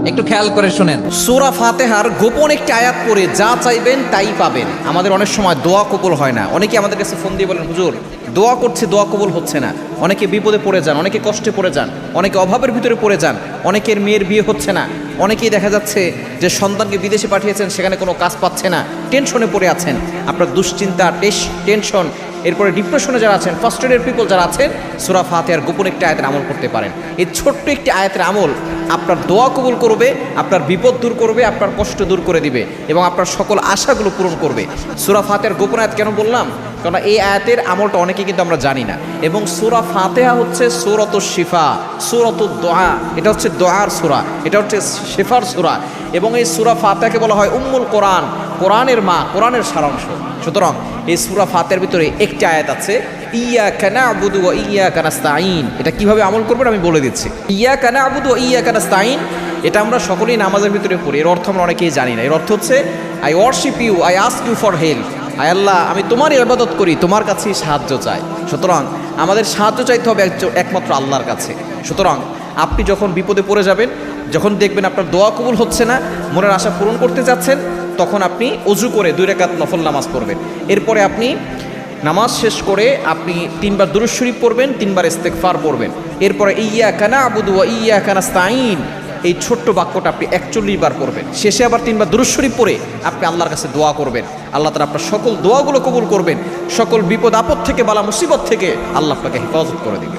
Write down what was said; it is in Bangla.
একটু খেয়াল করে শুনেন, সূরা ফাতিহার গোপন একটি আয়াত পড়ে যা চাইবেন তাই পাবেন। আমাদের অনেক সময় দোয়া কবুল হয় না। অনেকে আমাদের কাছে ফোন দিয়ে বলেন, হুজুর দোয়া করছে, দোয়া কবুল হচ্ছে না। অনেকে বিপদে পড়ে যান, অনেকে কষ্টে পড়ে যান, অনেকে অভাবের ভিতরে পড়ে যান, অনেকের মেয়ের বিয়ে হচ্ছে না, অনেকেই দেখা যাচ্ছে যে সন্তানকে বিদেশে পাঠিয়েছেন, সেখানে কোনো কাজ পাচ্ছে না, টেনশনে পড়ে আছেন। আপনার দুশ্চিন্তা, টেনশন, এরপরে ডিপ্রেশনে যারা আছেন, ফার্স্ট্রেটেড পিপল যারা আছেন, সূরা ফাতিহার গোপন একটি আয়াতের আমল করতে পারেন। এই ছোট্ট একটি আয়াতের আমল আপনার দোয়া কবুল করবে, আপনার বিপদ দূর করবে, আপনার কষ্ট দূর করে দিবে এবং আপনার সকল আশাগুলো পূরণ করবে। সূরা ফাতিহার গোপন আয়াত কেন বললাম? কারণ এই আয়াতের আমলটা অনেকেই কিন্তু আমরা জানি না। এবং সূরা ফাতিহা হচ্ছে সূরাতুশ শিফা, সূরাতুদ দোয়া। এটা হচ্ছে দোয়ার সূরা, এটা হচ্ছে শিফার সূরা। এবং এই সূরা ফাতিহাকে বলা হয় উম্মুল কোরআন, কোরআনের মা, কোরআনের সারাংশ। সুতরাং এই সূরা ফাতিহার ভিতরে একটি আয়াত আছে, ইয়্যাকা না'বুদু ওয়া ইয়্যাকা নাস্তাঈন। এটা কিভাবে আমল করবেন আমি বলে দিচ্ছি। ইয়্যাকা না'বুদু ওয়া ইয়্যাকা নাস্তাঈন, এটা আমরা সকলেই নামাজের ভিতরে পড়ি। এর অর্থ আমরা অনেকেই জানি না। এর অর্থ হচ্ছে I worship you, I ask you for help. আয় আল্লাহ, আমি তোমার ইবাদত করি, তোমার কাছেই সাহায্য চাই। সুতরাং আমাদের সাহায্য চাইতে হবে একমাত্র আল্লাহর কাছে। সুতরাং আপনি যখন বিপদে পড়ে যাবেন, যখন দেখবেন আপনার দোয়া কবুল হচ্ছে না, মনের আশা পূরণ করতে যাচ্ছেন, তখন আপনি অজু করে 2 রাকাত নফল নামাজ পড়বেন। এরপরে আপনি নামাজ শেষ করে আপনি 3 বার দুরূদ শরীফ পড়বেন, 3 বার ইস্তেগফার পড়বেন। এরপরে ইয়্যাকা না'বুদু ওয়া ইয়্যাকা নাস্তাঈন, এই ছোট্ট বাক্যটা আপনি 41 বার পড়বেন। শেষে আবার 3 বার দুরূদ শরীফ পড়ে আপনি আল্লাহর কাছে দোয়া করবেন। আল্লাহ তাআলা আপনার সকল দোয়াগুলো কবুল করবেন। সকল বিপদ আপদ থেকে, বালা মুসিবত থেকে আল্লাহ আপনাকে হেফাজত করে দিবেন।